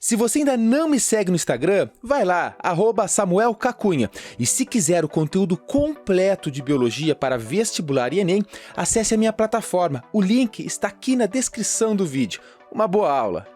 Se você ainda não me segue no Instagram, vai lá, @SamuelCacunha. E se quiser o conteúdo completo de biologia para vestibular e Enem, acesse a minha plataforma. O link está aqui na descrição do vídeo. Uma boa aula!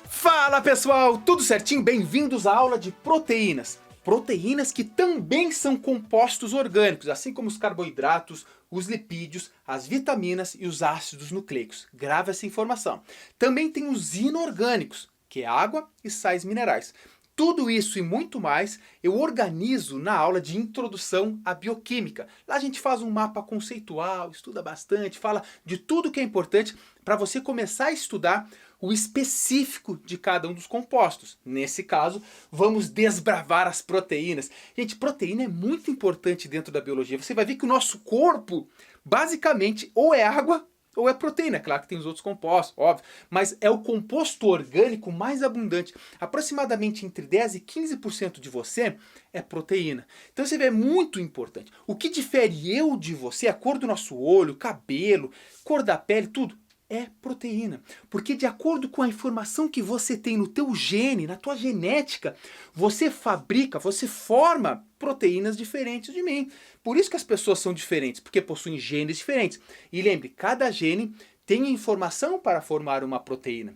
Fala pessoal, tudo certinho? Bem-vindos à aula de proteínas. Proteínas que também são compostos orgânicos, assim como os carboidratos, os lipídios, as vitaminas e os ácidos nucleicos. Grava essa informação. Também tem os inorgânicos, que é água e sais minerais. Tudo isso e muito mais eu organizo na aula de Introdução à Bioquímica. Lá a gente faz um mapa conceitual, estuda bastante, fala de tudo que é importante para você começar a estudar o específico de cada um dos compostos. Nesse caso, vamos desbravar as proteínas. Gente, proteína é muito importante dentro da biologia. Você vai ver que o nosso corpo, basicamente, ou é água ou é proteína. Claro que tem os outros compostos, óbvio, mas é o composto orgânico mais abundante. Aproximadamente entre 10 e 15% de você é proteína. Então você vê, é muito importante. O que difere eu de você, a cor do nosso olho, cabelo, cor da pele, tudo, é proteína. Porque de acordo com a informação que você tem no teu gene, na tua genética, você fabrica, você forma proteínas diferentes de mim. Por isso que as pessoas são diferentes, porque possuem genes diferentes. E lembre, cada gene tem informação para formar uma proteína.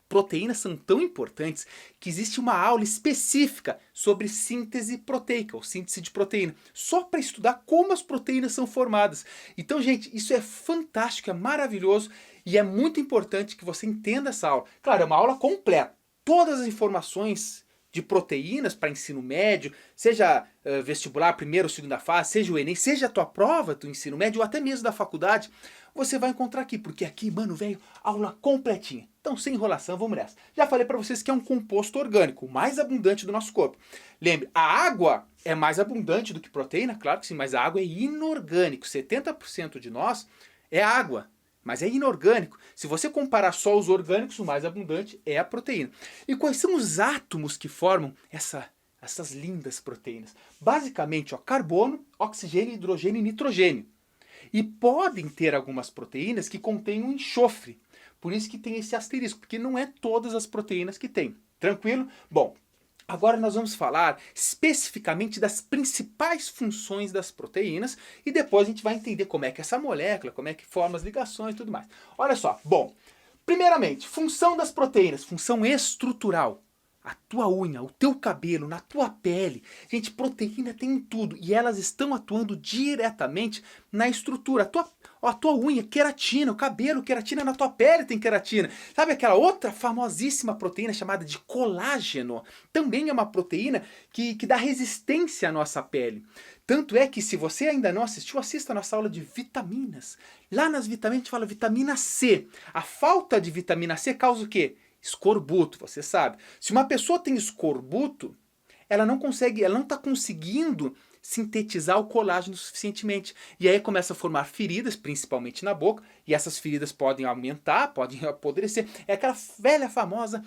Proteínas são tão importantes que existe uma aula específica sobre síntese proteica, ou síntese de proteína, só para estudar como as proteínas são formadas. Então, gente, isso é fantástico, é maravilhoso e é muito importante que você entenda essa aula. Claro, é uma aula completa. Todas as informações de proteínas para ensino médio, seja vestibular, primeira ou segunda fase, seja o Enem, seja a tua prova do ensino médio ou até mesmo da faculdade, você vai encontrar aqui, porque aqui, mano, velho, aula completinha. Então, sem enrolação, vamos nessa. Já falei para vocês que é um composto orgânico, o mais abundante do nosso corpo. Lembre, a água é mais abundante do que proteína, claro que sim, mas a água é inorgânico. 70% de nós é água, mas é inorgânico. Se você comparar só os orgânicos, o mais abundante é a proteína. E quais são os átomos que formam essas lindas proteínas? Basicamente, ó, carbono, oxigênio, hidrogênio e nitrogênio. E podem ter algumas proteínas que contêm um enxofre. Por isso que tem esse asterisco, porque não é todas as proteínas que tem. Tranquilo? Bom, agora nós vamos falar especificamente das principais funções das proteínas e depois a gente vai entender como é que essa molécula, como é que forma as ligações e tudo mais. Olha só, bom, primeiramente, função das proteínas, função estrutural. A tua unha, o teu cabelo, na tua pele. Gente, proteína tem em tudo e elas estão atuando diretamente na estrutura. A tua unha, queratina, o cabelo, queratina, na tua pele tem queratina. Sabe aquela outra famosíssima proteína chamada de colágeno? Também é uma proteína que dá resistência à nossa pele. Tanto é que se você ainda não assistiu, assista a nossa aula de vitaminas. Lá nas vitaminas a gente fala vitamina C. A falta de vitamina C causa o quê? Escorbuto, você sabe. Se uma pessoa tem escorbuto, ela não está conseguindo sintetizar o colágeno suficientemente. E aí começa a formar feridas, principalmente na boca, e essas feridas podem aumentar, podem apodrecer. É aquela velha famosa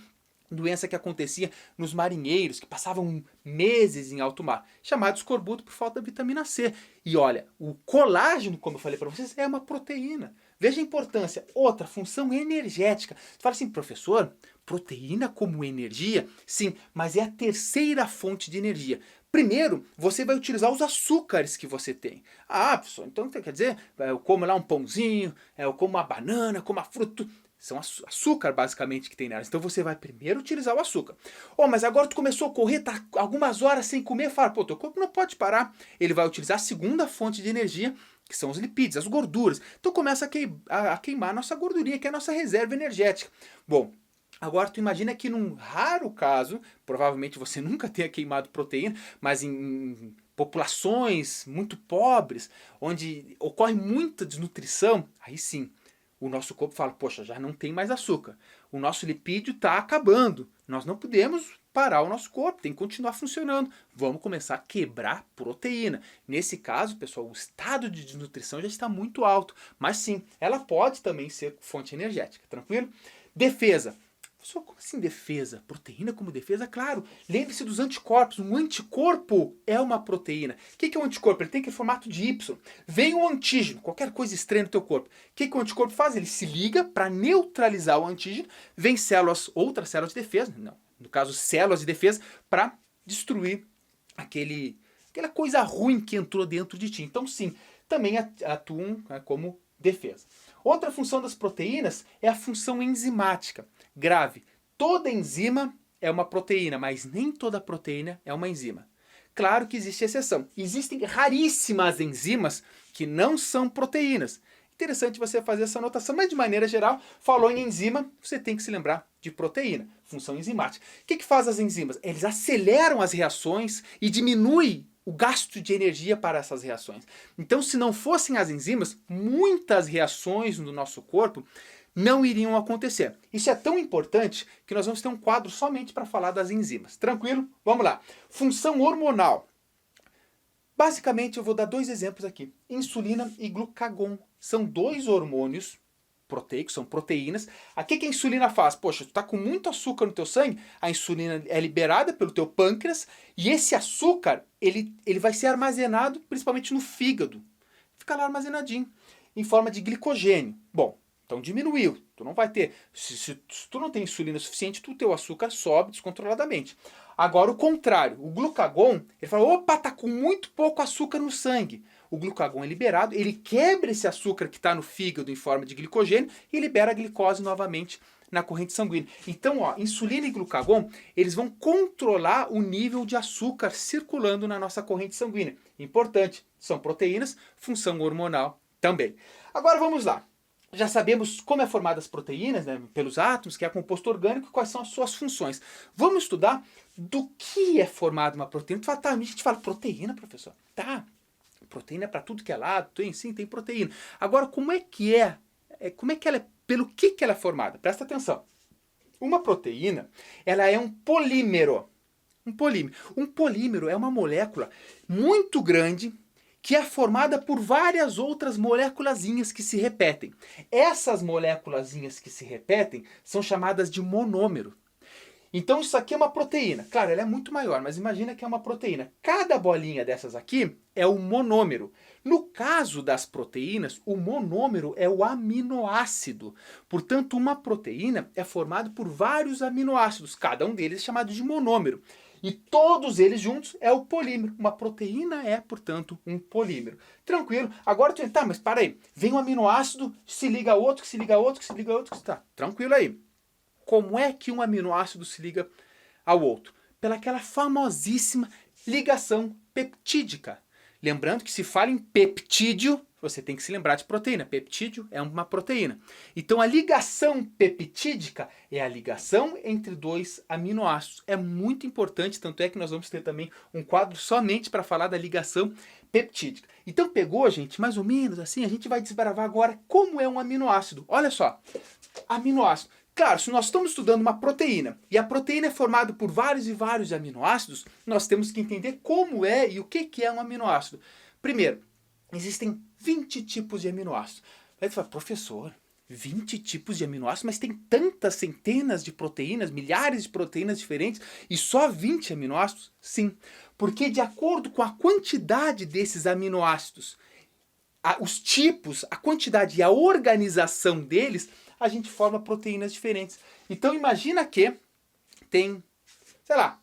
doença que acontecia nos marinheiros, que passavam meses em alto mar, chamado escorbuto por falta da vitamina C. E olha, o colágeno, como eu falei para vocês, é uma proteína. Veja a importância. Outra, função energética. Você fala assim, professor, proteína como energia? Sim, mas é a terceira fonte de energia. Primeiro, você vai utilizar os açúcares que você tem. Ah, professor, então quer dizer, eu como lá um pãozinho, eu como uma banana, como uma fruta. São açúcar, basicamente, que tem nelas. Então você vai primeiro utilizar o açúcar. Oh, mas agora tu começou a correr, tá algumas horas sem comer. Fala, pô, teu corpo não pode parar. Ele vai utilizar a segunda fonte de energia, que são os lipídios, as gorduras. Então começa a queimar a nossa gordurinha, que é a nossa reserva energética. Bom, agora tu imagina que num raro caso, provavelmente você nunca tenha queimado proteína, mas em populações muito pobres, onde ocorre muita desnutrição, aí sim, o nosso corpo fala, poxa, já não tem mais açúcar. O nosso lipídio está acabando. Nós não podemos parar o nosso corpo, tem que continuar funcionando. Vamos começar a quebrar proteína. Nesse caso, pessoal, o estado de desnutrição já está muito alto. Mas sim, ela pode também ser fonte energética, tranquilo? Defesa. Professor, como assim defesa? Proteína como defesa? Claro, lembre-se dos anticorpos. Um anticorpo é uma proteína. O que é um anticorpo? Ele tem aquele formato de Y. Vem um antígeno, qualquer coisa estranha no teu corpo. O que o anticorpo faz? Ele se liga para neutralizar o antígeno, vem células, outras células de defesa, não, no caso células de defesa, para destruir aquela coisa ruim que entrou dentro de ti. Então sim, também atuam como defesa. Outra função das proteínas é a função enzimática. Grave, toda enzima é uma proteína, mas nem toda proteína é uma enzima. Claro que existe exceção. Existem raríssimas enzimas que não são proteínas. Interessante você fazer essa anotação, mas de maneira geral, falou em enzima, você tem que se lembrar de proteína, função enzimática. O que faz as enzimas? Eles aceleram as reações e diminuem o gasto de energia para essas reações. Então, se não fossem as enzimas, muitas reações no nosso corpo não iriam acontecer. Isso é tão importante que nós vamos ter um quadro somente para falar das enzimas. Tranquilo? Vamos lá. Função hormonal. Basicamente, eu vou dar dois exemplos aqui. Insulina e glucagon. São dois hormônios proteicos, são proteínas. O que a insulina faz? Poxa, tu está com muito açúcar no teu sangue, a insulina é liberada pelo teu pâncreas e esse açúcar ele vai ser armazenado principalmente no fígado. Fica lá armazenadinho, em forma de glicogênio. Bom, então diminuiu. Tu não vai ter. Se tu não tem insulina suficiente, o teu açúcar sobe descontroladamente. Agora o contrário, o glucagon, ele fala, opa, tá com muito pouco açúcar no sangue. O glucagon é liberado, ele quebra esse açúcar que está no fígado em forma de glicogênio e libera a glicose novamente na corrente sanguínea. Então, ó, insulina e glucagon, eles vão controlar o nível de açúcar circulando na nossa corrente sanguínea. Importante, são proteínas, função hormonal também. Agora vamos lá. Já sabemos como é formada as proteínas, né, pelos átomos, que é composto orgânico, e quais são as suas funções. Vamos estudar do que é formada uma proteína. Tu fala, tá, a gente fala proteína, professor. Tá, proteína é para tudo que é lado, sim, tem proteína. Agora, como é que ela é, pelo que ela é formada? Presta atenção. Uma proteína, ela é um polímero. Um polímero é uma molécula muito grande, que é formada por várias outras moléculazinhas que se repetem. Essas moléculazinhas que se repetem são chamadas de monômero. Então isso aqui é uma proteína. Claro, ela é muito maior, mas imagina que é uma proteína. Cada bolinha dessas aqui é o monômero. No caso das proteínas, o monômero é o aminoácido. Portanto, uma proteína é formada por vários aminoácidos. Cada um deles é chamado de monômero. E todos eles juntos é o polímero. Uma proteína é, portanto, um polímero. Tranquilo. Agora tu tá, mas para aí. Vem um aminoácido, se liga a outro, que se liga a outro, que se liga a outro. Tá, tranquilo aí. Como é que um aminoácido se liga ao outro? Pelaquela famosíssima ligação peptídica. Lembrando que se fala em peptídeo, você tem que se lembrar de proteína. Peptídeo é uma proteína. Então a ligação peptídica é a ligação entre dois aminoácidos. É muito importante, tanto é que nós vamos ter também um quadro somente para falar da ligação peptídica. Então pegou, gente, mais ou menos assim, a gente vai desbravar agora como é um aminoácido. Olha só, aminoácido. Claro, se nós estamos estudando uma proteína e a proteína é formada por vários e vários aminoácidos, nós temos que entender como é e o que é um aminoácido. Primeiro, existem 20 tipos de aminoácidos. Aí você fala, professor, 20 tipos de aminoácidos, mas tem tantas centenas de proteínas, milhares de proteínas diferentes e só 20 aminoácidos? Sim, porque de acordo com a quantidade desses aminoácidos, os tipos, a quantidade e a organização deles, a gente forma proteínas diferentes. Então imagina que tem, sei lá,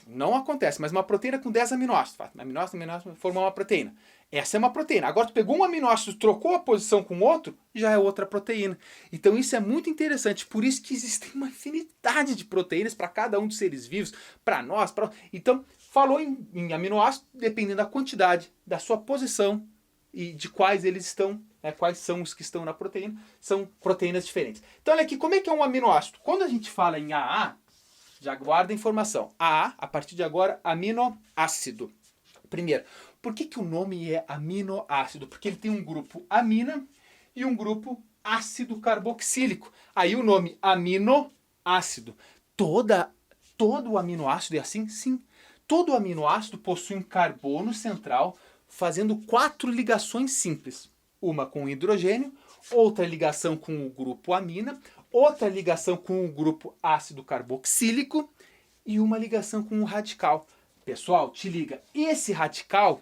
não acontece, mas uma proteína com 10 aminoácidos. Aminoácido formou uma proteína. Essa é uma proteína. Agora tu pegou um aminoácido, trocou a posição com outro, já é outra proteína. Então isso é muito interessante. Por isso que existem uma infinidade de proteínas para cada um dos seres vivos, para nós. Então, falou em aminoácido, dependendo da quantidade, da sua posição e de quais eles estão, quais são os que estão na proteína, são proteínas diferentes. Então olha aqui, como é que é um aminoácido? Quando a gente fala em AA, já guarda a informação. AA, a partir de agora, aminoácido. Primeiro, por que o nome é aminoácido? Porque ele tem um grupo amina e um grupo ácido carboxílico. Aí o nome aminoácido. Todo aminoácido é assim? Sim. Todo aminoácido possui um carbono central fazendo 4 ligações simples. Uma com o hidrogênio, outra ligação com o grupo amina, outra ligação com o grupo ácido carboxílico e uma ligação com o radical. Pessoal, te liga, esse radical,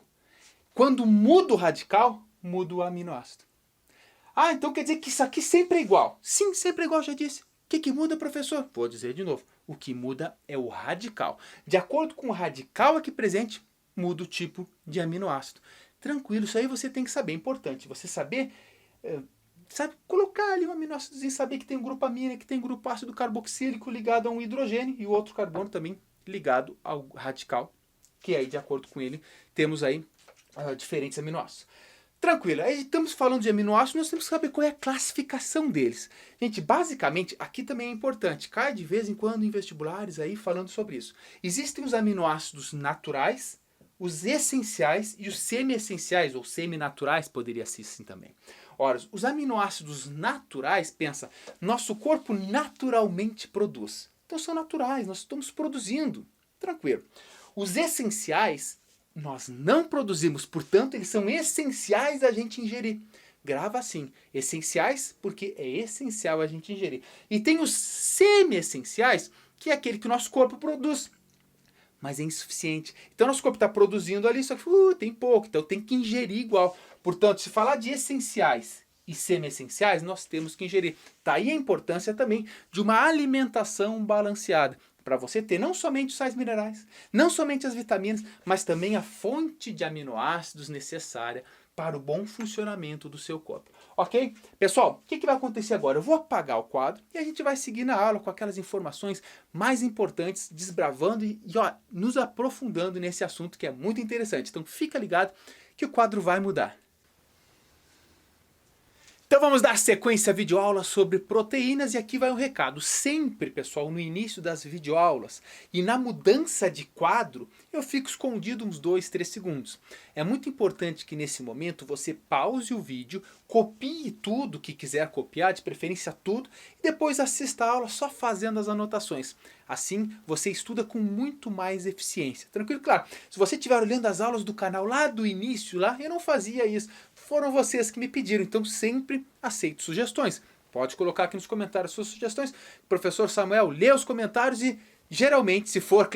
quando muda o radical, muda o aminoácido. Ah, então quer dizer que isso aqui sempre é igual. Sim, sempre é igual, já disse. O que muda, professor? Vou dizer de novo. O que muda é o radical. De acordo com o radical aqui presente, muda o tipo de aminoácido. Tranquilo, isso aí você tem que saber. É importante você saber, sabe, colocar ali um aminoácido e saber que tem um grupo amina, que tem um grupo ácido carboxílico ligado a um hidrogênio e o outro carbono também ligado ao radical, que aí, de acordo com ele, temos aí diferentes aminoácidos. Tranquilo, aí estamos falando de aminoácidos, nós temos que saber qual é a classificação deles. Gente, basicamente, aqui também é importante, cai de vez em quando em vestibulares aí falando sobre isso. Existem os aminoácidos naturais, os essenciais e os semi-essenciais, ou semi-naturais, poderia ser assim também. Ora, os aminoácidos naturais, pensa, nosso corpo naturalmente produz. Então são naturais, nós estamos produzindo. Tranquilo. Os essenciais, nós não produzimos, portanto, eles são essenciais a gente ingerir. Grava assim, essenciais, porque é essencial a gente ingerir. E tem os semi-essenciais, que é aquele que o nosso corpo produz, mas é insuficiente. Então, nosso corpo está produzindo ali, só que tem pouco, então tem que ingerir igual. Portanto, se falar de essenciais e semi-essenciais, nós temos que ingerir. Tá aí a importância também de uma alimentação balanceada, para você ter não somente os sais minerais, não somente as vitaminas, mas também a fonte de aminoácidos necessária para o bom funcionamento do seu corpo. Ok? Pessoal, o que vai acontecer agora? Eu vou apagar o quadro e a gente vai seguir na aula com aquelas informações mais importantes, desbravando e nos aprofundando nesse assunto que é muito interessante. Então fica ligado que o quadro vai mudar. Então vamos dar sequência à videoaula sobre proteínas e aqui vai um recado. Sempre, pessoal, no início das videoaulas e na mudança de quadro, eu fico escondido uns 2, 3 segundos. É muito importante que nesse momento você pause o vídeo, copie tudo que quiser copiar, de preferência tudo, e depois assista a aula só fazendo as anotações. Assim você estuda com muito mais eficiência. Tranquilo? Claro, se você estiver olhando as aulas do canal lá do início, eu não fazia isso. Foram vocês que me pediram, então sempre aceito sugestões. Pode colocar aqui nos comentários suas sugestões. O professor Samuel lê os comentários e geralmente, se for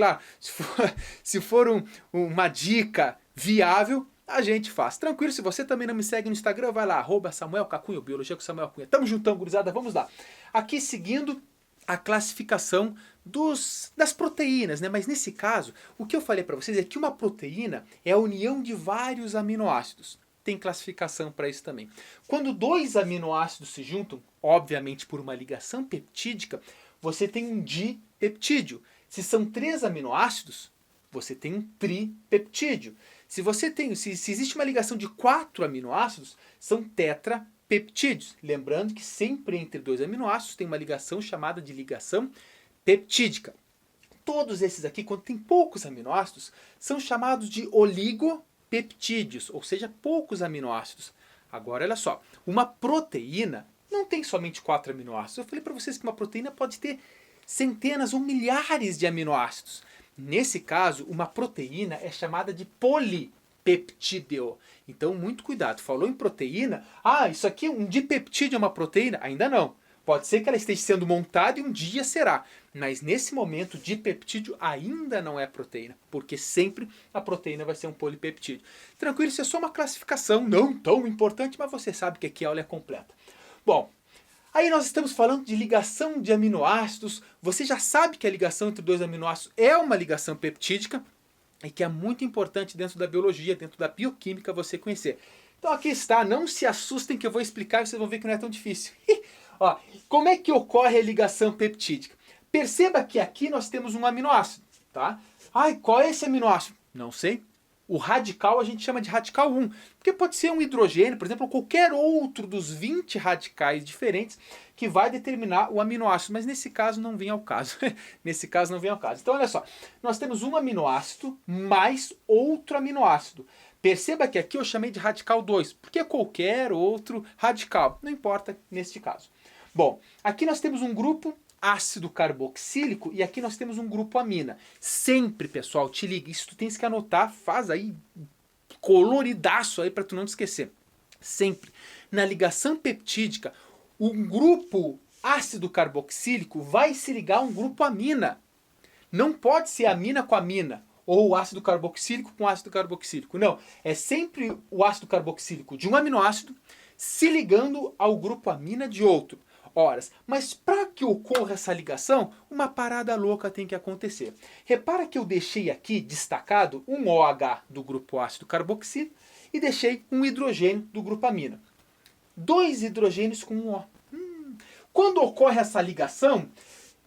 uma dica viável, a gente faz. Tranquilo, se você também não me segue no Instagram, vai lá, @SamuelCacunha, Biologia com Samuel Cunha. Tamo juntão, gurizada, vamos lá. Aqui seguindo a classificação das proteínas, né? Mas nesse caso, o que eu falei para vocês é que uma proteína é a união de vários aminoácidos. Tem classificação para isso também. Quando 2 aminoácidos se juntam, obviamente por uma ligação peptídica, você tem um dipeptídeo. Se são 3 aminoácidos, você tem um tripeptídeo. Se existe uma ligação de 4 aminoácidos, são tetrapeptídeos. Lembrando que sempre entre 2 aminoácidos tem uma ligação chamada de ligação peptídica. Todos esses aqui, quando tem poucos aminoácidos, são chamados de oligopeptídeos, ou seja, poucos aminoácidos. Agora, olha só, uma proteína não tem somente 4 aminoácidos. Eu falei para vocês que uma proteína pode ter centenas ou milhares de aminoácidos. Nesse caso, uma proteína é chamada de polipeptídeo. Então, muito cuidado. Falou em proteína, isso aqui um dipeptídeo é uma proteína? Ainda não. Pode ser que ela esteja sendo montada e um dia será. Mas nesse momento, dipeptídeo ainda não é proteína. Porque sempre a proteína vai ser um polipeptídeo. Tranquilo, isso é só uma classificação não tão importante, mas você sabe que aqui a aula é completa. Bom, aí nós estamos falando de ligação de aminoácidos. Você já sabe que a ligação entre 2 aminoácidos é uma ligação peptídica. E que é muito importante dentro da biologia, dentro da bioquímica você conhecer. Então aqui está, não se assustem que eu vou explicar e vocês vão ver que não é tão difícil. Como é que ocorre a ligação peptídica? Perceba que aqui nós temos um aminoácido, tá? Qual é esse aminoácido? Não sei. O radical a gente chama de radical 1, porque pode ser um hidrogênio, por exemplo, ou qualquer outro dos 20 radicais diferentes que vai determinar o aminoácido, mas nesse caso não vem ao caso. Nesse caso não vem ao caso. Então olha só, nós temos um aminoácido mais outro aminoácido. Perceba que aqui eu chamei de radical 2, porque é qualquer outro radical, não importa neste caso. Bom, aqui nós temos um grupo ácido carboxílico e aqui nós temos um grupo amina. Sempre, pessoal, te liga, isso tu tens que anotar, faz aí coloridaço aí para tu não te esquecer. Sempre, na ligação peptídica, um grupo ácido carboxílico vai se ligar a um grupo amina. Não pode ser amina com amina, ou ácido carboxílico com ácido carboxílico. Não, é sempre o ácido carboxílico de um aminoácido se ligando ao grupo amina de outro. Horas. Mas para que ocorra essa ligação, uma parada louca tem que acontecer. Repara que eu deixei aqui destacado um OH do grupo ácido carboxílico e deixei um hidrogênio do grupo amina. 2 hidrogênios com um O. Quando ocorre essa ligação,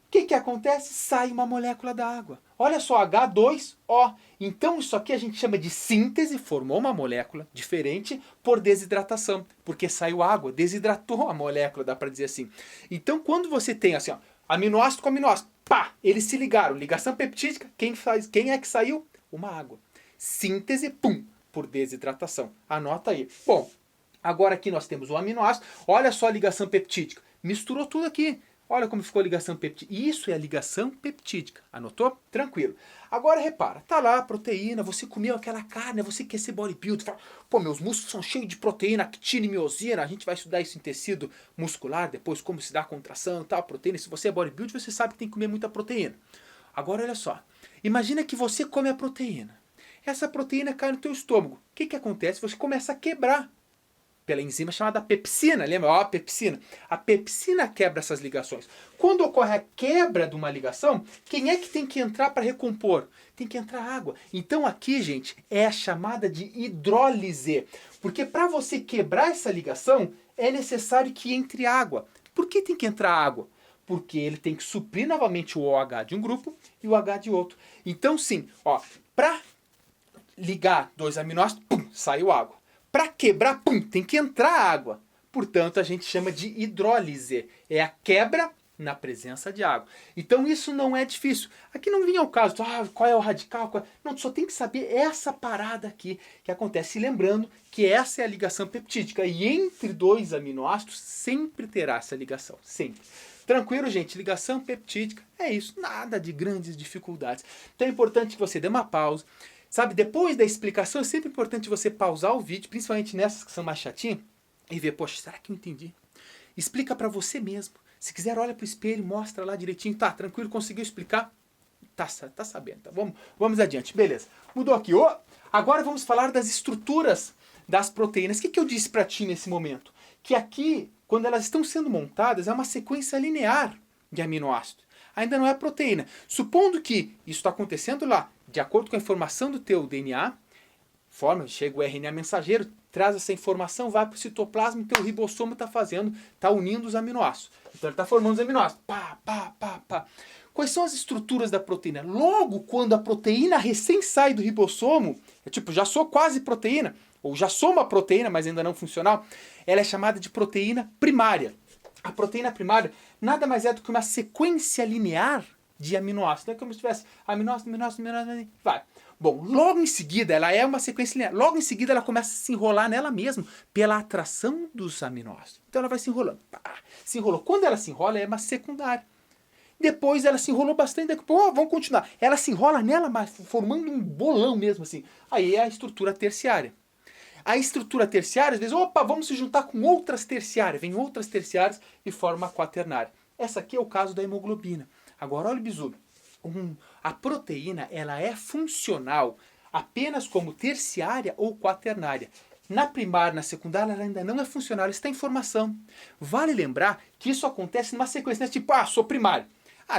o que acontece? Sai uma molécula da água. Olha só, H2O. Então isso aqui a gente chama de síntese, formou uma molécula diferente por desidratação, porque saiu água, desidratou a molécula, dá para dizer assim. Então quando você tem assim, ó, aminoácido com aminoácido, pá, eles se ligaram, ligação peptídica, quem é que saiu? Uma água. Síntese, pum, por desidratação. Anota aí. Bom, agora aqui nós temos o aminoácido, olha só a ligação peptídica, misturou tudo aqui. Olha como ficou a ligação peptídica. Isso é a ligação peptídica. Anotou? Tranquilo. Agora repara, tá lá a proteína, você comeu aquela carne, você quer ser bodybuilder, fala, pô, meus músculos são cheios de proteína, actina e miosina, a gente vai estudar isso em tecido muscular, depois como se dá a contração e tal, proteína. Se você é bodybuilder, você sabe que tem que comer muita proteína. Agora olha só, imagina que você come a proteína. Essa proteína cai no teu estômago. O que acontece? Você começa a quebrar pela enzima chamada pepsina, lembra? Ó, a pepsina. A pepsina quebra essas ligações. Quando ocorre a quebra de uma ligação, quem é que tem que entrar para recompor? Tem que entrar água. Então aqui, gente, é a chamada de hidrólise. Porque para você quebrar essa ligação, é necessário que entre água. Por que tem que entrar água? Porque ele tem que suprir novamente o OH de um grupo e o H de outro. Então sim, ó, para ligar 2 aminoácidos, pum, saiu água. Para quebrar, pum, tem que entrar água. Portanto, a gente chama de hidrólise. É a quebra na presença de água. Então, isso não é difícil. Aqui não vinha o caso, qual é o radical? Não, só tem que saber essa parada aqui que acontece. E lembrando que essa é a ligação peptídica. E entre 2 aminoácidos sempre terá essa ligação. Sempre. Tranquilo, gente? Ligação peptídica é isso. Nada de grandes dificuldades. Então, é importante que você dê uma pausa. Sabe, depois da explicação, é sempre importante você pausar o vídeo, principalmente nessas que são mais chatinhas, e ver, poxa, será que eu entendi? Explica para você mesmo. Se quiser, olha pro espelho, mostra lá direitinho. Tá, tranquilo, conseguiu explicar? Tá sabendo. Tá, vamos adiante. Beleza. Mudou aqui. Agora vamos falar das estruturas das proteínas. O que eu disse para ti nesse momento? Que aqui, quando elas estão sendo montadas, é uma sequência linear de aminoácidos. Ainda não é proteína. Supondo que isso está acontecendo lá, de acordo com a informação do teu DNA, chega o RNA mensageiro, traz essa informação, vai para o citoplasma e teu ribossomo está unindo os aminoácidos. Então ele está formando os aminoácidos. Pá. Quais são as estruturas da proteína? Logo quando a proteína recém sai do ribossomo, já sou quase proteína, ou já sou uma proteína, mas ainda não funcional, ela é chamada de proteína primária. A proteína primária nada mais é do que uma sequência linear de aminoácidos. É como se tivesse aminoácido, vai. Bom, logo em seguida, ela é uma sequência linear. Logo em seguida, ela começa a se enrolar nela mesma pela atração dos aminoácidos. Então, ela vai se enrolando. Se enrolou. Quando ela se enrola, é uma secundária. Depois, ela se enrolou bastante. Vamos continuar. Ela se enrola nela, mas formando um bolão mesmo assim. Aí é a estrutura terciária. A estrutura terciária, às vezes, vamos se juntar com outras terciárias. Vem outras terciárias e forma a quaternária. Essa aqui é o caso da hemoglobina. Agora, olha o bizu. A proteína ela é funcional apenas como terciária ou quaternária. Na primária, na secundária, ela ainda não é funcional, ela está em formação. Vale lembrar que isso acontece numa sequência, né? Tipo, sou primário.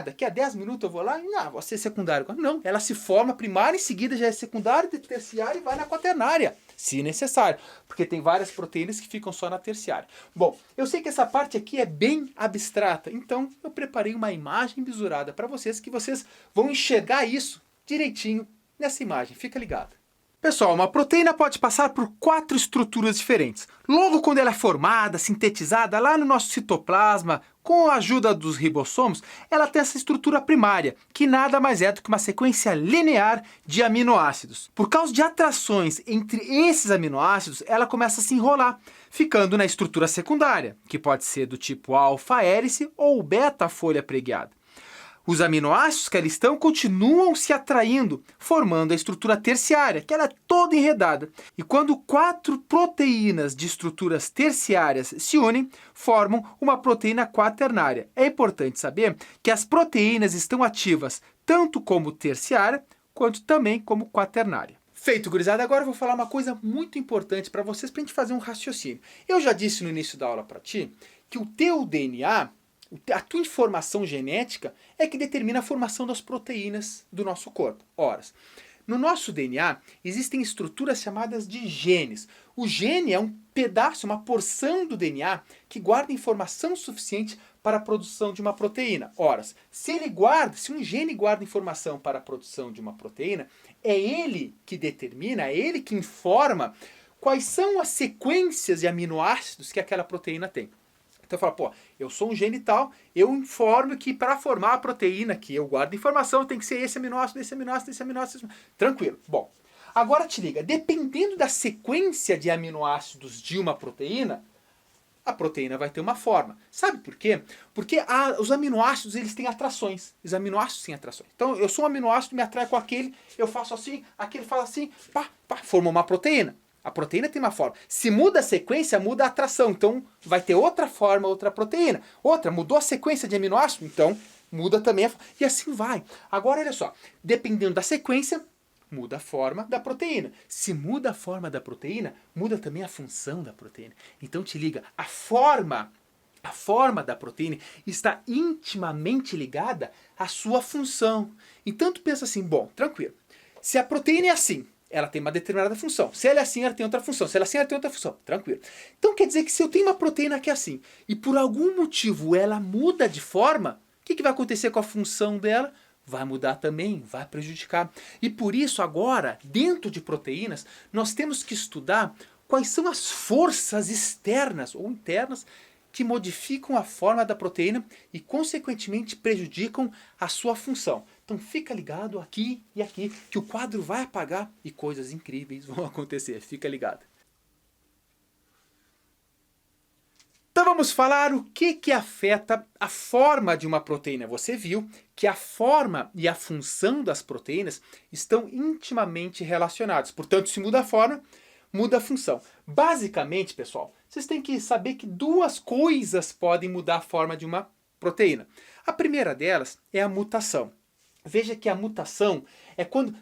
Daqui a 10 minutos eu vou lá e vou ser secundário. Não, ela se forma primária, em seguida já é secundária, terciária e vai na quaternária, se necessário. Porque tem várias proteínas que ficam só na terciária. Bom, eu sei que essa parte aqui é bem abstrata, então eu preparei uma imagem bisurada para vocês, que vocês vão enxergar isso direitinho nessa imagem. Fica ligado. Pessoal, uma proteína pode passar por 4 estruturas diferentes. Logo quando ela é formada, sintetizada lá no nosso citoplasma, com a ajuda dos ribossomos, ela tem essa estrutura primária, que nada mais é do que uma sequência linear de aminoácidos. Por causa de atrações entre esses aminoácidos, ela começa a se enrolar, ficando na estrutura secundária, que pode ser do tipo alfa-hélice ou beta-folha preguiada. Os aminoácidos que ali estão continuam se atraindo, formando a estrutura terciária, que ela é toda enredada. E quando 4 proteínas de estruturas terciárias se unem, formam uma proteína quaternária. É importante saber que as proteínas estão ativas tanto como terciária, quanto também como quaternária. Feito, gurizada, agora eu vou falar uma coisa muito importante para vocês, para a gente fazer um raciocínio. Eu já disse no início da aula para ti que o teu DNA, a tua informação genética, é que determina a formação das proteínas do nosso corpo. Ora, no nosso DNA existem estruturas chamadas de genes. O gene é um pedaço, uma porção do DNA que guarda informação suficiente para a produção de uma proteína. Ora, se um gene guarda informação para a produção de uma proteína, é ele que determina, é ele que informa quais são as sequências de aminoácidos que aquela proteína tem. Então fala, pô, eu sou um gene tal, eu informo que para formar a proteína que eu guardo informação tem que ser esse aminoácido, esse aminoácido, esse aminoácido. Tranquilo. Bom, agora te liga, dependendo da sequência de aminoácidos de uma proteína, a proteína vai ter uma forma. Sabe por quê? Porque os aminoácidos eles têm atrações. Os aminoácidos têm atrações. Então eu sou um aminoácido, me atrai com aquele, eu faço assim, aquele faz assim, pá, pá, forma uma proteína. A proteína tem uma forma. Se muda a sequência, muda a atração. Então, vai ter outra forma, outra proteína. Outra, mudou a sequência de aminoácido, então muda também a forma. E assim vai. Agora, olha só. Dependendo da sequência, muda a forma da proteína. Se muda a forma da proteína, muda também a função da proteína. Então, te liga. A forma da proteína está intimamente ligada à sua função. Então, tu pensa assim, bom, tranquilo. Se a proteína é assim, ela tem uma determinada função. Se ela é assim, ela tem outra função. Se ela é assim, ela tem outra função. Tranquilo. Então quer dizer que se eu tenho uma proteína que é assim, e por algum motivo ela muda de forma, o que vai acontecer com a função dela? Vai mudar também, vai prejudicar. E por isso agora, dentro de proteínas, nós temos que estudar quais são as forças externas ou internas que modificam a forma da proteína e, consequentemente, prejudicam a sua função. Então fica ligado aqui e aqui, que o quadro vai apagar e coisas incríveis vão acontecer. Fica ligado. Então vamos falar o que afeta a forma de uma proteína. Você viu que a forma e a função das proteínas estão intimamente relacionadas. Portanto, se muda a forma, muda a função. Basicamente, pessoal, vocês têm que saber que 2 coisas podem mudar a forma de uma proteína. A primeira delas é a mutação. Veja que a mutação é quando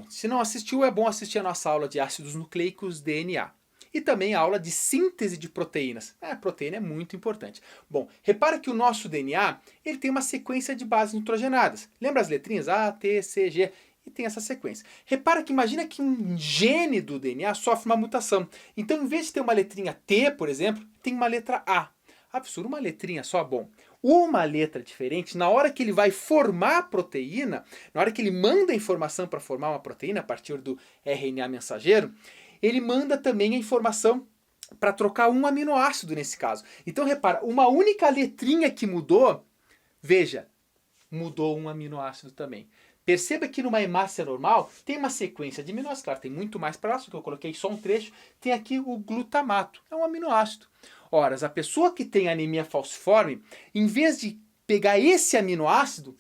se não assistiu, é bom assistir a nossa aula de ácidos nucleicos DNA. E também a aula de síntese de proteínas. A proteína é muito importante. Bom, repara que o nosso DNA ele tem uma sequência de bases nitrogenadas. Lembra as letrinhas? A, T, C, G. E tem essa sequência. Repara que imagina que um gene do DNA sofre uma mutação. Então, em vez de ter uma letrinha T, por exemplo, tem uma letra A. Absurdo, uma letrinha só, bom. Uma letra diferente, na hora que ele vai formar a proteína, na hora que ele manda a informação para formar uma proteína a partir do RNA mensageiro, ele manda também a informação para trocar um aminoácido nesse caso. Então, repara, uma única letrinha que mudou, veja, mudou um aminoácido também. Perceba que numa hemácia normal tem uma sequência de aminoácidos. Claro, tem muito mais para lá, só que eu coloquei só um trecho. Tem aqui o glutamato, é um aminoácido. Ora, a pessoa que tem anemia falciforme, em vez de pegar esse aminoácido,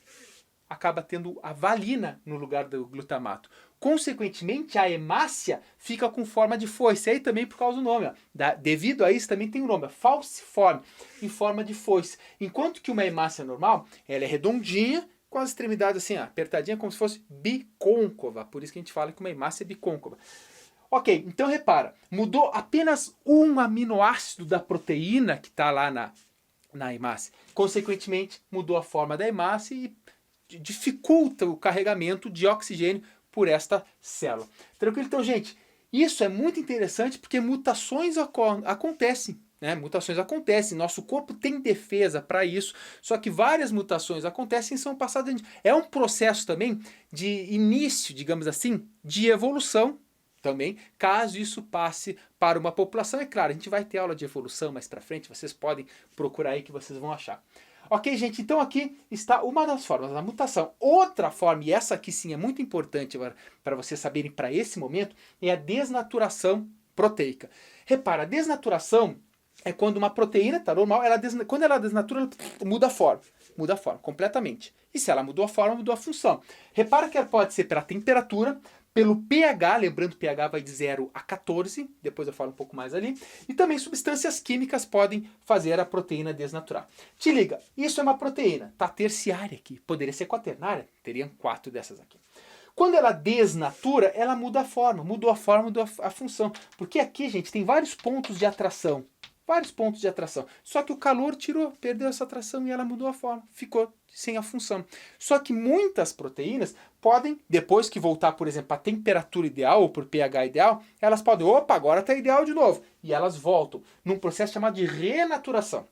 acaba tendo a valina no lugar do glutamato. Consequentemente, a hemácia fica com forma de foice. Aí também por causa do nome. Ó. Devido a isso também tem o nome, falciforme, em forma de foice. Enquanto que uma hemácia normal, ela é redondinha, com as extremidades assim, ó, apertadinha, como se fosse bicôncava. Por isso que a gente fala que uma hemácia é bicôncava. Ok, então repara, mudou apenas um aminoácido da proteína que está lá na hemácia. Consequentemente, mudou a forma da hemácia e dificulta o carregamento de oxigênio por esta célula. Tranquilo? Então, gente, isso é muito interessante porque mutações acontecem. Mutações acontecem, nosso corpo tem defesa para isso, só que várias mutações acontecem e são passadas. É um processo também de início, digamos assim, de evolução também, caso isso passe para uma população. É claro, a gente vai ter aula de evolução mais para frente, vocês podem procurar aí que vocês vão achar. Ok, gente, então aqui está uma das formas, a mutação. Outra forma, e essa aqui sim é muito importante para vocês saberem para esse momento, é a desnaturação proteica. Repara, a desnaturação é quando uma proteína está normal, quando ela desnatura, ela muda a forma. muda a forma completamente. E se ela mudou a forma, mudou a função. Repara que ela pode ser pela temperatura, pelo pH, lembrando que o pH vai de 0 a 14, depois eu falo um pouco mais ali, e também substâncias químicas podem fazer a proteína desnaturar. Te liga, isso é uma proteína, tá terciária aqui, poderia ser quaternária, teriam 4 dessas aqui. Quando ela desnatura, ela muda a forma, mudou a forma, mudou a função, porque aqui, gente, tem vários pontos de atração, só que o calor tirou, perdeu essa atração e ela mudou a forma, ficou sem a função. Só que muitas proteínas podem, depois que voltar, por exemplo, à temperatura ideal ou por pH ideal, elas podem, opa, agora está ideal de novo. E elas voltam num processo chamado de renaturação.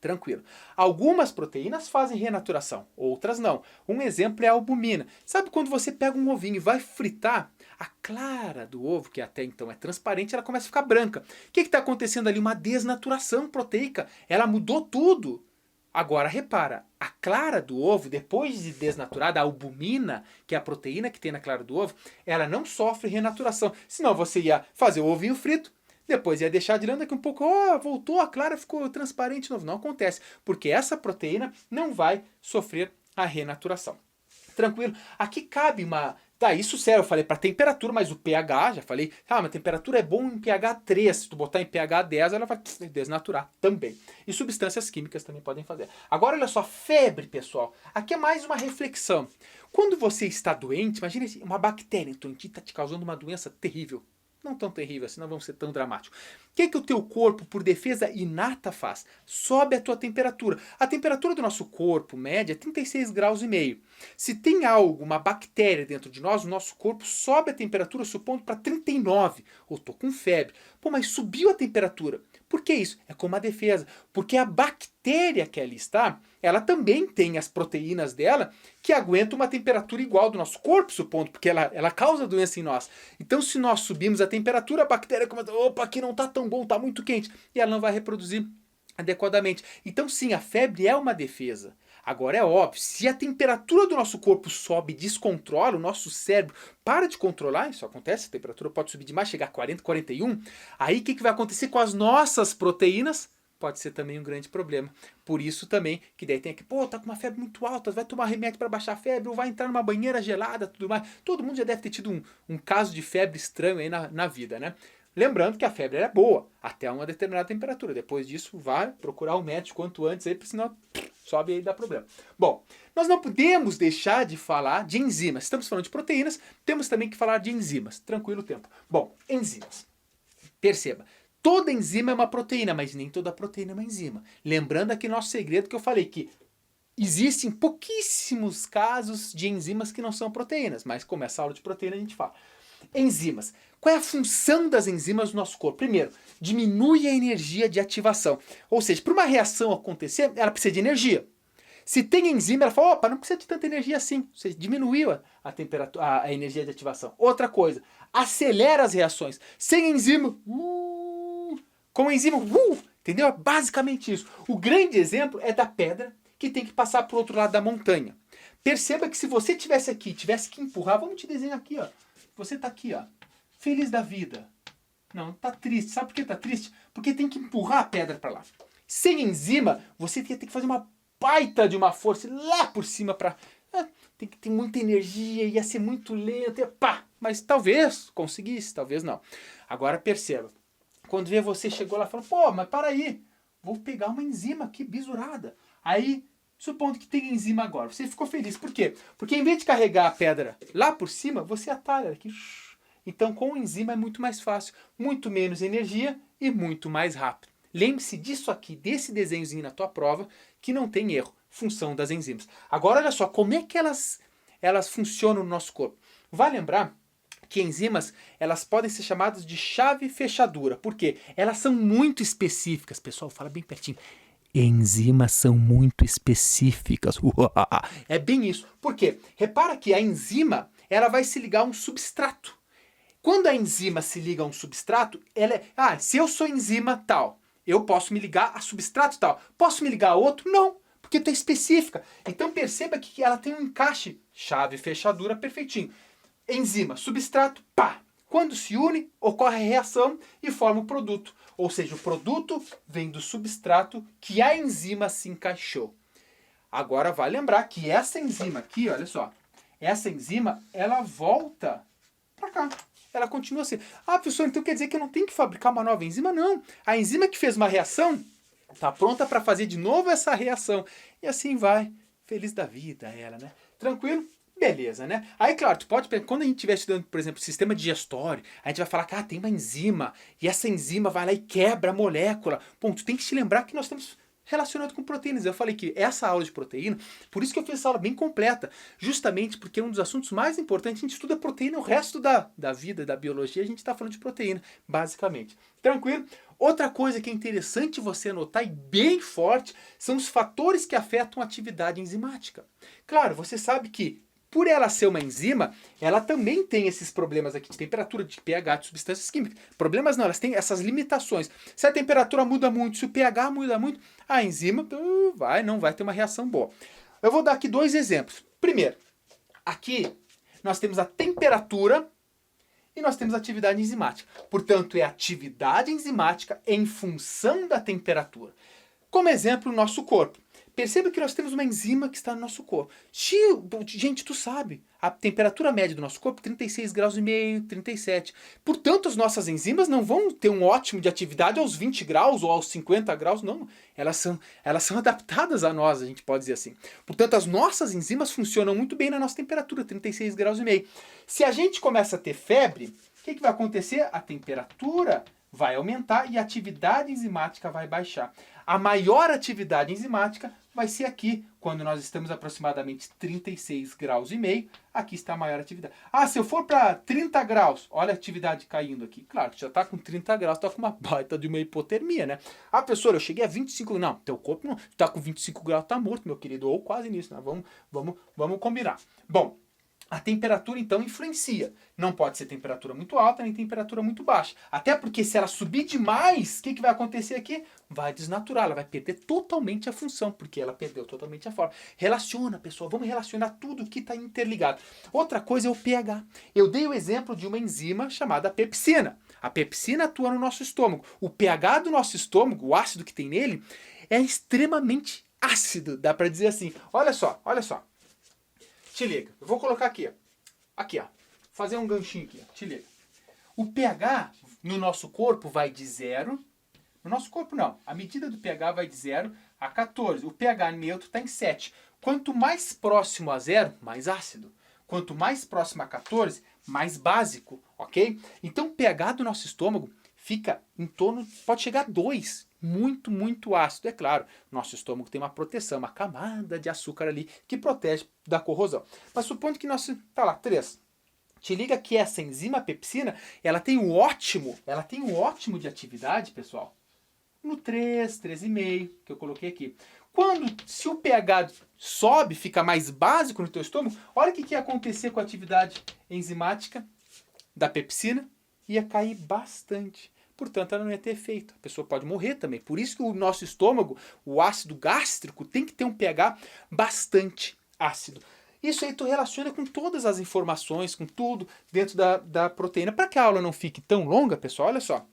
Tranquilo. Algumas proteínas fazem renaturação, outras não. Um exemplo é a albumina. Sabe quando você pega um ovinho e vai fritar, a clara do ovo, que até então é transparente, ela começa a ficar branca. O que está acontecendo ali? Uma desnaturação proteica. Ela mudou tudo. Agora repara, a clara do ovo, depois de desnaturada, a albumina, que é a proteína que tem na clara do ovo, ela não sofre renaturação. Senão você ia fazer o ovinho frito, depois ia deixar de lado, daqui um pouco, voltou, a clara ficou transparente de novo. Não acontece, porque essa proteína não vai sofrer a renaturação. Tranquilo? Aqui cabe uma... Tá, isso sério, eu falei para temperatura, mas o pH, já falei, mas temperatura é bom em pH 3, se tu botar em pH 10, ela vai desnaturar também. E substâncias químicas também podem fazer. Agora, olha só, febre, pessoal. Aqui é mais uma reflexão. Quando você está doente, imagine uma bactéria em tua está te causando uma doença terrível. Não tão terrível assim, não vamos ser tão dramáticos. O que o teu corpo, por defesa inata, faz? Sobe a tua temperatura. A temperatura do nosso corpo, média, é 36 graus e meio. Se tem algo, uma bactéria dentro de nós, o nosso corpo sobe a temperatura, supondo, para 39. Ou estou com febre. Pô, mas subiu a temperatura. Por que isso? É como uma defesa. Porque a bactéria que ali está, ela também tem as proteínas dela que aguentam uma temperatura igual do nosso corpo, supondo, porque ela causa doença em nós. Então, se nós subimos a temperatura, a bactéria começa, opa, aqui não está tão bom, está muito quente, e ela não vai reproduzir adequadamente. Então, sim, a febre é uma defesa. Agora é óbvio, se a temperatura do nosso corpo sobe e descontrola, o nosso cérebro para de controlar, isso acontece, a temperatura pode subir demais, chegar a 40, 41, aí o que vai acontecer com as nossas proteínas? Pode ser também um grande problema. Por isso também, que daí tem aqui, tá com uma febre muito alta, vai tomar remédio para baixar a febre, ou vai entrar numa banheira gelada, tudo mais. Todo mundo já deve ter tido um caso de febre estranho aí na vida, né? Lembrando que a febre é boa, até uma determinada temperatura. Depois disso, vai procurar o médico quanto antes, aí, porque senão sobe aí e dá problema. Bom, nós não podemos deixar de falar de enzimas. Estamos falando de proteínas, temos também que falar de enzimas. Tranquilo tempo. Bom, enzimas. Perceba, toda enzima é uma proteína, mas nem toda proteína é uma enzima. Lembrando aqui nosso segredo que eu falei que existem pouquíssimos casos de enzimas que não são proteínas, mas como essa aula de proteína a gente fala. Enzimas. Qual é a função das enzimas no nosso corpo? Primeiro, diminui a energia de ativação. Ou seja, para uma reação acontecer, ela precisa de energia. Se tem enzima, ela fala, não precisa de tanta energia assim. Ou seja, diminuiu a temperatura, a energia de ativação. Outra coisa, acelera as reações. Sem enzima, com enzima, entendeu? É basicamente isso. O grande exemplo é da pedra que tem que passar para o outro lado da montanha. Perceba que se você tivesse aqui, tivesse que empurrar, vamos te desenhar aqui, ó. Você está aqui, ó, feliz da vida. Não, tá triste. Sabe por que tá triste? Porque tem que empurrar a pedra para lá. Sem enzima, você ia ter que fazer uma baita de uma força lá por cima para... tem que ter muita energia, ia ser muito lento, mas talvez conseguisse, talvez não. Agora perceba, quando vê você chegou lá e falou, mas para aí, vou pegar uma enzima aqui bisurada. Aí, supondo que tem enzima agora, você ficou feliz. Por quê? Porque em vez de carregar a pedra lá por cima, você atalha aqui. Então, com enzima é muito mais fácil, muito menos energia e muito mais rápido. Lembre-se disso aqui, desse desenhozinho na tua prova, que não tem erro, função das enzimas. Agora, olha só, como é que elas funcionam no nosso corpo? Vai lembrar que enzimas, elas podem ser chamadas de chave fechadura. Por quê? Elas são muito específicas. Pessoal, fala bem pertinho. Enzimas são muito específicas. É bem isso. Por quê? Repara que a enzima, ela vai se ligar a um substrato. Quando a enzima se liga a um substrato, ela é... se eu sou enzima tal, eu posso me ligar a substrato tal. Posso me ligar a outro? Não, porque tu é específica. Então perceba que ela tem um encaixe, chave fechadura perfeitinho. Enzima, substrato, Quando se une, ocorre a reação e forma o produto. Ou seja, o produto vem do substrato que a enzima se encaixou. Agora vai lembrar que essa enzima aqui, olha só, essa enzima, ela volta para cá. Ela continua assim. Ah, professor, então quer dizer que eu não tenho que fabricar uma nova enzima? Não. A enzima que fez uma reação está pronta para fazer de novo essa reação. E assim vai. Feliz da vida ela, né? Tranquilo? Beleza, né? Aí, claro, tu pode pegar, quando a gente estiver estudando, por exemplo, sistema digestório, a gente vai falar que tem uma enzima, e essa enzima vai lá e quebra a molécula. Bom, tu tem que te lembrar que nós estamos relacionado com proteínas. Eu falei que essa aula de proteína, por isso que eu fiz essa aula bem completa, justamente porque um dos assuntos mais importantes, a gente estuda proteína, o resto da vida, da biologia, a gente está falando de proteína, basicamente. Tranquilo? Outra coisa que é interessante você anotar e bem forte são os fatores que afetam a atividade enzimática. Claro, você sabe que por ela ser uma enzima, ela também tem esses problemas aqui de temperatura, de pH, de substâncias químicas. Problemas não, elas têm essas limitações. Se a temperatura muda muito, se o pH muda muito, a enzima não vai ter uma reação boa. Eu vou dar aqui 2 exemplos. Primeiro, aqui nós temos a temperatura e nós temos a atividade enzimática. Portanto, é a atividade enzimática em função da temperatura. Como exemplo, o nosso corpo. Perceba que nós temos uma enzima que está no nosso corpo. Gente, tu sabe, a temperatura média do nosso corpo é 36 graus e meio, 37. Portanto, as nossas enzimas não vão ter um ótimo de atividade aos 20 graus ou aos 50 graus, não. Elas são adaptadas a nós, a gente pode dizer assim. Portanto, as nossas enzimas funcionam muito bem na nossa temperatura, 36 graus e meio. Se a gente começa a ter febre, o que vai acontecer? A temperatura vai aumentar e a atividade enzimática vai baixar. A maior atividade enzimática vai ser aqui, quando nós estamos aproximadamente 36 graus e meio, aqui está a maior atividade. Ah, se eu for para 30 graus, olha a atividade caindo aqui. Claro, tu já está com 30 graus, tu está com uma baita de uma hipotermia, né? Ah, professor, eu cheguei a 25, não, teu corpo não, tu está com 25 graus, tá morto, meu querido, ou quase nisso, né? Vamos combinar. Bom, a temperatura, então, influencia. Não pode ser temperatura muito alta, nem temperatura muito baixa. Até porque se ela subir demais, o que vai acontecer aqui? Vai desnaturar, ela vai perder totalmente a função, porque ela perdeu totalmente a forma. Relaciona, pessoal, vamos relacionar tudo que está interligado. Outra coisa é o pH. Eu dei o exemplo de uma enzima chamada pepsina. A pepsina atua no nosso estômago. O pH do nosso estômago, o ácido que tem nele, é extremamente ácido, dá para dizer assim. Olha só, olha só. Te liga, eu vou colocar aqui, ó. Aqui, ó. Fazer um ganchinho aqui, ó. Te liga. O pH no nosso corpo vai de 0. No nosso corpo não. A medida do pH vai de 0 a 14. O pH neutro está em 7. Quanto mais próximo a 0, mais ácido. Quanto mais próximo a 14, mais básico, ok? Então o pH do nosso estômago fica em torno, pode chegar a 2. Muito, muito ácido. É claro, nosso estômago tem uma proteção, uma camada de açúcar ali que protege da corrosão. Mas supondo que nosso, tá lá, 3. Te liga que essa enzima pepsina, ela tem um ótimo de atividade, pessoal, no 3, 3,5, que eu coloquei aqui. Se o pH sobe, fica mais básico no teu estômago, olha o que ia acontecer com a atividade enzimática da pepsina, ia cair bastante. Portanto, ela não ia ter efeito. A pessoa pode morrer também. Por isso que o nosso estômago, o ácido gástrico, tem que ter um pH bastante ácido. Isso aí tu relaciona com todas as informações, com tudo dentro da proteína. Para que a aula não fique tão longa, pessoal, olha só.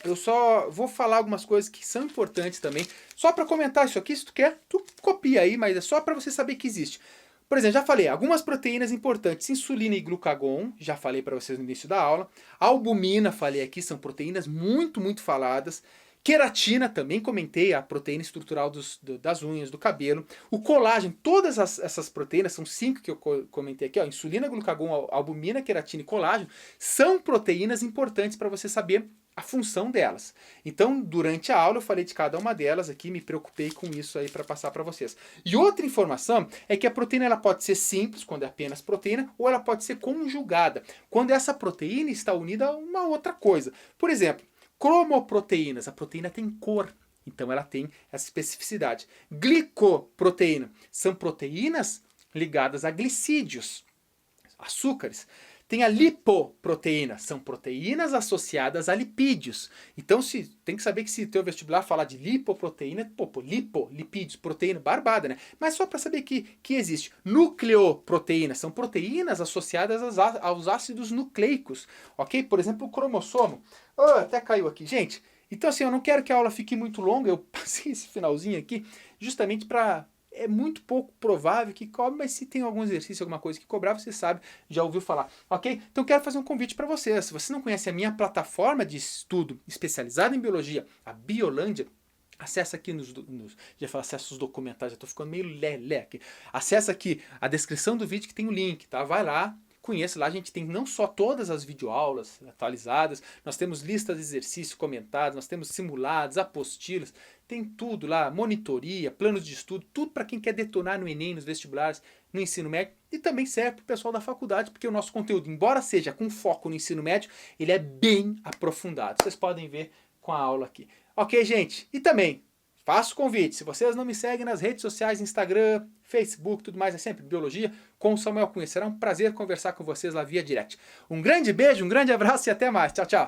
Eu só vou falar algumas coisas que são importantes também. Só para comentar isso aqui, se tu quer, tu copia aí, mas é só para você saber que existe. Por exemplo, já falei, algumas proteínas importantes, insulina e glucagon, já falei para vocês no início da aula. Albumina, falei aqui, são proteínas muito, muito faladas. Queratina, também comentei, a proteína estrutural das unhas, do cabelo. O colágeno, todas essas proteínas, são 5 que eu comentei aqui, ó, insulina, glucagon, albumina, queratina e colágeno, são proteínas importantes para você saber a função delas. Então, durante a aula eu falei de cada uma delas aqui, me preocupei com isso aí para passar para vocês. E outra informação é que a proteína ela pode ser simples, quando é apenas proteína, ou ela pode ser conjugada, quando essa proteína está unida a uma outra coisa. Por exemplo, cromoproteínas, a proteína tem cor, então ela tem essa especificidade. Glicoproteína, são proteínas ligadas a glicídios, açúcares. Tem a lipoproteína, são proteínas associadas a lipídios. Então tem que saber que se teu vestibular falar de lipoproteína, lipídios, proteína, barbada, né? Mas só para saber que existe. Nucleoproteína, são proteínas associadas aos ácidos nucleicos, ok? Por exemplo, o cromossomo. Oh, até caiu aqui. Gente, então assim, eu não quero que a aula fique muito longa, eu passei esse finalzinho aqui justamente para é muito pouco provável que cobre, mas se tem algum exercício, alguma coisa que cobrar, você sabe, já ouviu falar, ok? Então eu quero fazer um convite para você. Se você não conhece a minha plataforma de estudo especializada em biologia, a Biolândia, acessa aqui já falo acesso os documentários, já estou ficando meio lelé aqui. Acessa aqui a descrição do vídeo que tem o link, tá? Vai lá, conheça lá, a gente tem não só todas as videoaulas atualizadas, nós temos listas de exercícios comentados, nós temos simulados, apostilas, tem tudo lá, monitoria, planos de estudo, tudo para quem quer detonar no Enem, nos vestibulares, no ensino médio, e também serve para o pessoal da faculdade, porque o nosso conteúdo, embora seja com foco no ensino médio, ele é bem aprofundado. Vocês podem ver com a aula aqui. Ok, gente? E também, faço o convite, se vocês não me seguem nas redes sociais, Instagram, Facebook, tudo mais, é sempre Biologia com o Samuel Cunha. Será um prazer conversar com vocês lá via direct. Um grande beijo, um grande abraço e até mais. Tchau, tchau.